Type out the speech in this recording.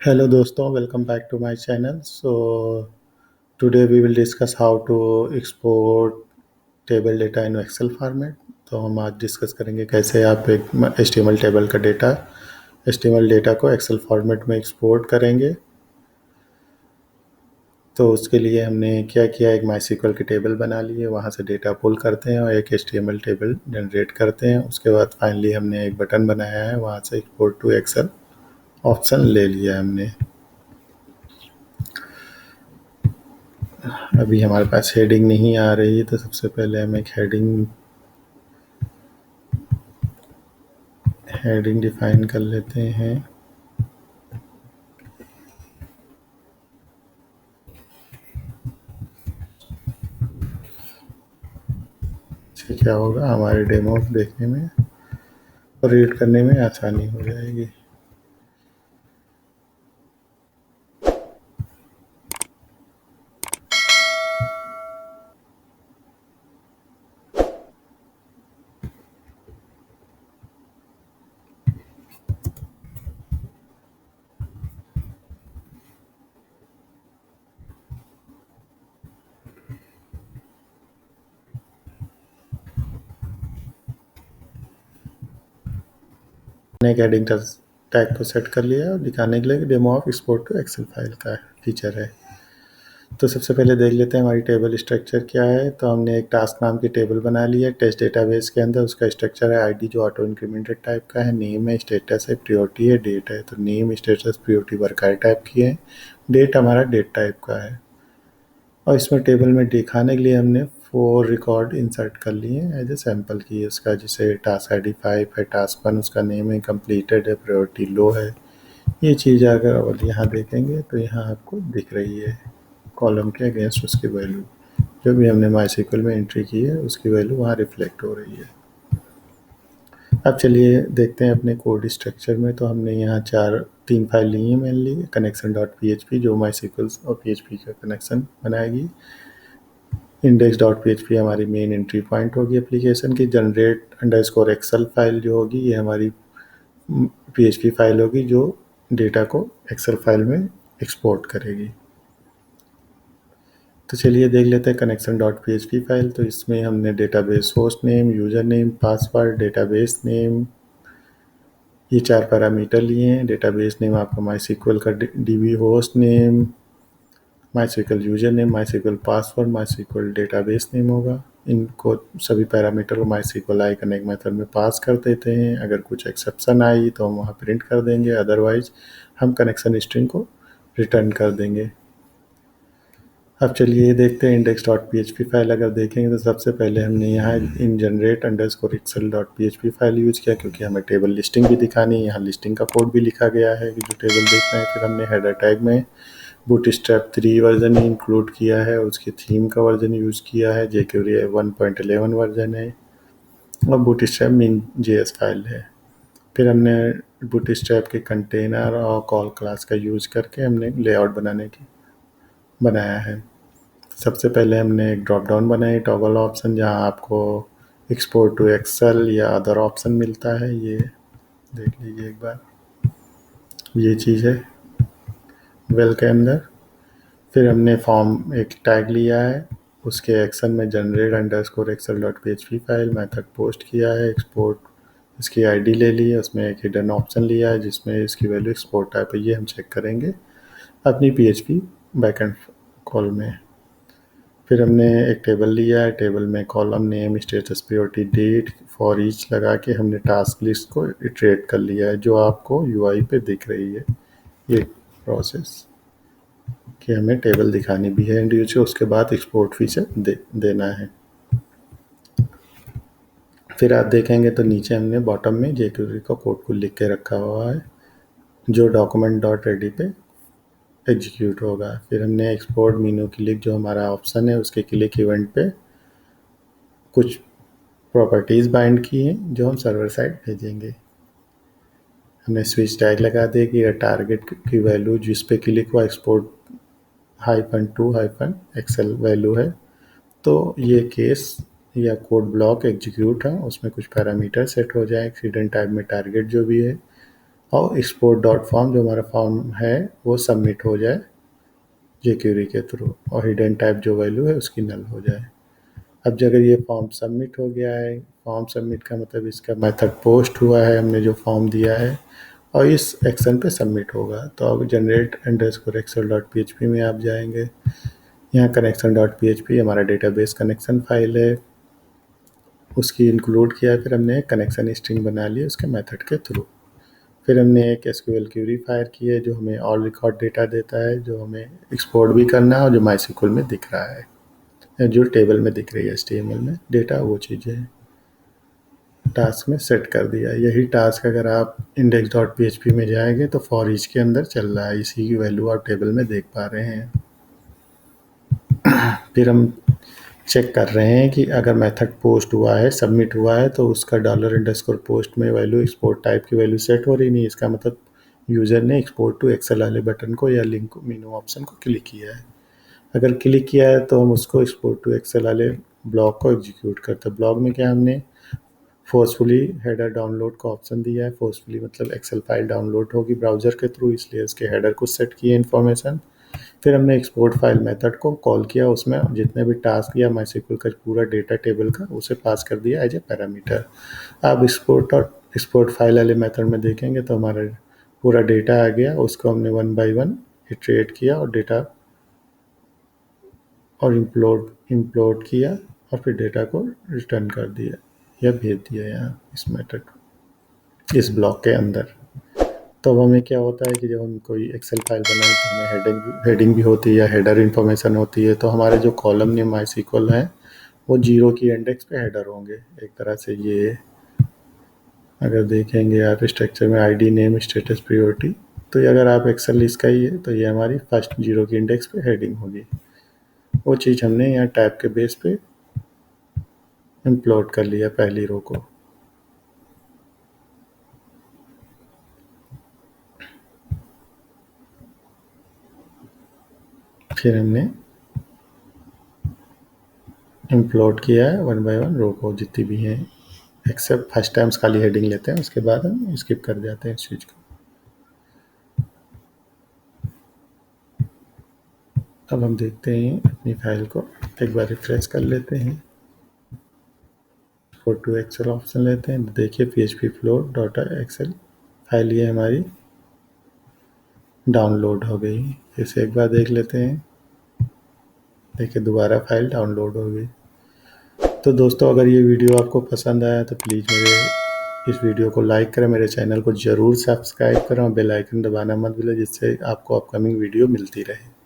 Hello दोस्तों, welcome back to my channel. So today we will discuss how to export table data in Excel format. तो हम आज discuss करेंगे कैसे आप एक HTML टेबल का डेटा HTML डेटा को Excel फॉर्मेट में एक्सपोर्ट करेंगे। तो उसके लिए हमने क्या किया, एक MySQL की टेबल बना ली है, वहाँ से डेटा पुल करते हैं और एक HTML टेबल जनरेट करते हैं। उसके बाद फाइनली हमने एक बटन बनाया है, वहाँ से एक्सपोर्ट टू एक्सेल ऑप्शन ले लिया है हमने। अभी हमारे पास हेडिंग नहीं आ रही है, तो सबसे पहले हम एक हेडिंग डिफाइन कर लेते हैं। इससे क्या होगा, हमारे डेमो देखने में और रीड करने में आसानी हो जाएगी। मैंने एक हेडिंग टैग को सेट कर लिया और दिखाने के लिए demo of export to Excel file का फीचर है। तो सबसे पहले देख लेते हैं हमारी टेबल स्ट्रक्चर क्या है। तो हमने एक टास्क नाम की टेबल बना ली है टेस्ट डेटाबेस के अंदर। उसका स्ट्रक्चर है आईडी जो ऑटो इंक्रीमेंटेड टाइप का है, नेम है, स्टेटस है, प्रायोरिटी है, डेट है। तो name, status, priority worker type की है, डेट हमारा डेट टाइप का है। और इसमें टेबल में दिखाने के लिए हमने 4 रिकॉर्ड इंसर्ट कर लिए हैं एज ए सैम्पल की उसका, जैसे टास्क ID 5 है, टास्क 1 उसका नेम है, कंप्लीटेड है, प्रायोरिटी लो है। ये चीज़ अगर और यहाँ देखेंगे तो यहाँ आपको दिख रही है कॉलम के अगेंस्ट उसकी वैल्यू, जो भी हमने MySQL में एंट्री की है उसकी वैल्यू वहाँ रिफ्लेक्ट हो रही है। अब चलिए देखते हैं अपने कोड स्ट्रक्चर में। तो हमने यहाँ 3 फाइल ली हैं मेनली। connection.php जो MySQL और PHP का कनेक्शन बनाएगी। index.php हमारी मेन एंट्री पॉइंट होगी एप्लीकेशन की। जनरेट अंडरस्कोर एक्सेल फाइल जो होगी ये हमारी PHP फाइल होगी जो डेटा को एक्सेल फाइल में एक्सपोर्ट करेगी। तो चलिए देख लेते हैं connection.php फाइल। तो इसमें हमने database host name, user name, password, database name, ये 4 पैरामीटर लिए हैं। डेटाबेस नेम आपका MySQL का DB host name, MySQL user name, MySQL password, MySQL database name होगा। इनको सभी पैरामीटर को MySQL आई कनेक्ट मेथड में पास कर देते हैं। अगर कुछ एक्सेप्शन आई तो हम वहाँ प्रिंट कर देंगे, अदरवाइज हम कनेक्शन स्ट्रिंग को रिटर्न कर देंगे। अब चलिए देखते हैं index.php फाइल। अगर देखेंगे तो सबसे पहले हमने यहाँ इन generate underscore excel.php file use किया, क्योंकि हमें टेबल लिस्टिंग भी दिखानी है। यहाँ लिस्टिंग का कोड भी लिखा गया है कि जो टेबल देखना है। फिर हमने हेडर टैग में बूटस्ट्रैप 3 वर्जन इंक्लूड किया है, उसकी थीम का वर्जन यूज़ किया है, jQuery 1.11 वर्जन है और बूटस्ट्रैप min.js फाइल है। फिर हमने बूटस्ट्रैप के कंटेनर और कॉल क्लास का यूज़ करके हमने लेआउट बनाया है। सबसे पहले हमने एक ड्रॉप डाउन बनाई, टॉगल ऑप्शन, जहां आपको एक्सपोर्ट टू एक्सेल या अदर ऑप्शन मिलता है। ये देख लीजिए एक बार, ये चीज़ है वेल के अंदर। फिर हमने फॉर्म एक टैग लिया है, उसके एक्शन में generate underscore excel.php file method post किया है। एक्सपोर्ट इसकी आईडी ले ली है, उसमें एक हिडन ऑप्शन लिया है जिसमें इसकी वैल्यू एक्सपोर्ट टाइप है। ये हम चेक करेंगे अपनी PHP बैकएंड कॉल में। फिर हमने एक टेबल लिया है, टेबल में column name, status, priority, date, for each लगा के हमने टास्क लिस्ट को इटरेट कर लिया है, जो आपको UI पे दिख रही है ये प्रोसेस, कि हमें टेबल दिखानी भी है एंड यूजर, उसके बाद एक्सपोर्ट फीचर देना है। फिर आप देखेंगे तो नीचे हमने बॉटम में jQuery का कोड को लिख के रखा हुआ है, जो document.ready पे एग्जीक्यूट होगा। फिर हमने एक्सपोर्ट मीनू क्लिक जो हमारा ऑप्शन है उसके क्लिक इवेंट पे कुछ प्रॉपर्टीज़ बाइंड की हैं जो हम सर्वर साइड भेजेंगे। हमने स्विच टैग लगा दिया कि टारगेट की वैल्यू जिस पे क्लिक हुआ एक्सपोर्ट -2-एक्सेल वैल्यू है। तो ये केस या कोड ब्लॉक एग्जीक्यूट है, उसमें कुछ पैरामीटर सेट हो जाए। हिडन टाइप में टारगेट जो भी है और एक्सपोर्ट डॉट फॉर्म जो हमारा फॉर्म है वो सबमिट हो जाए jQuery के थ्रू, और हिडन टाइप जो वैल्यू है उसकी नल हो जाए। अब जो अगर ये फॉर्म सबमिट हो गया है, फॉर्म सबमिट का मतलब इसका मेथड पोस्ट हुआ है, हमने जो फॉर्म दिया है, और इस एक्शन पे सबमिट होगा। तो अब generate underscore Excel dot p में आप जाएंगे। यहाँ कनेक्शन डॉट पी हमारा डेटाबेस कनेक्शन फाइल है, उसकी इंक्लूड किया। फिर हमने कनेक्शन स्ट्रिंग बना ली उसके मेथड के थ्रू। फिर हमने एक एसक्यूएल क्यूरी फायर की है जो हमें ऑल रिकॉर्ड डेटा देता है, जो हमें एक्सपोर्ट भी करना है और जो माईसीक्वल में दिख रहा है, जो टेबल में दिख रही है एचटीएमएल में डेटा, वो चीज़ें टास्क में सेट कर दिया। यही टास्क अगर आप इंडेक्स डॉट पी में जाएंगे तो फॉर ईच के अंदर चल रहा है, इसी की वैल्यू आप टेबल में देख पा रहे हैं। फिर हम चेक कर रहे हैं कि अगर मेथड पोस्ट हुआ है, सबमिट हुआ है, तो उसका डॉलर अंडरस्कोर पोस्ट में वैल्यू एक्सपोर्ट टाइप की वैल्यू सेट हो रही नहीं। इसका मतलब यूज़र ने एक्सपोर्ट टू एक्सेल वाले बटन को या लिंक मेनू ऑप्शन को क्लिक किया है। अगर क्लिक किया है तो हम उसको एक्सपोर्ट टू एक्सेल वाले ब्लॉक को एग्जीक्यूट करते हैं। ब्लॉक में क्या हमने फोर्सफुली हेडर डाउनलोड का ऑप्शन दिया है। फोर्सफुली मतलब एक्सेल फाइल डाउनलोड होगी ब्राउज़र के थ्रू, इसलिए इसके हेडर को सेट किए इन्फॉर्मेशन। फिर हमने एक्सपोर्ट फाइल मेथड को कॉल किया, उसमें जितने भी टास्क या माईसीक्वल का पूरा डेटा टेबल का उसे पास कर दिया एज ए पैरामीटर। अब एक्सपोर्ट फाइल वाले मेथड में देखेंगे तो हमारा पूरा डेटा आ गया, उसको हमने 1 बाय 1 इटरेट किया और डेटा और इम्प्लोड किया और फिर डेटा को रिटर्न कर दिया या भेज दिया यहाँ इस मेथड इस ब्लॉक के अंदर। तो अब हमें क्या होता है कि जब हम कोई एक्सेल फाइल बनाए तो हमें हेडिंग भी होती है या हेडर इन्फॉर्मेशन होती है, तो हमारे जो कॉलम नेम माईसीक्वल हैं वो 0 की इंडेक्स पे हेडर होंगे एक तरह से। ये अगर देखेंगे आप स्ट्रक्चर में आईडी नेम स्टेटस प्रायोरिटी, तो ये अगर आप एक्सेल इसका ही है तो ये हमारी फर्स्ट 0 की इंडेक्स पे हेडिंग होगी। वो चीज़ हमने यहाँ टैब के बेस पे इम्प्लोड कर लिया पहली रो को। फिर हमने इम्प्लोड किया है 1 बाय 1 रो को जितनी भी हैं, एक्सेप्ट फर्स्ट टाइम्स खाली हेडिंग लेते हैं, उसके बाद हम स्किप कर जाते हैं इस चीज़ को। अब हम देखते हैं अपनी फाइल को, एक बार रिफ्रेश कर लेते हैं, फोटो एक्सेल ऑप्शन लेते हैं, देखिए php flow dot Excel file ये हमारी डाउनलोड हो गई। इसे एक बार देख लेते हैं, देखिए दोबारा फाइल डाउनलोड हो गई। तो दोस्तों अगर ये वीडियो आपको पसंद आया तो प्लीज़ मेरे इस वीडियो को लाइक करें, मेरे चैनल को ज़रूर सब्सक्राइब करें और बेल आइकन दबाना मत भूलें, जिससे आपको अपकमिंग वीडियो मिलती रहे।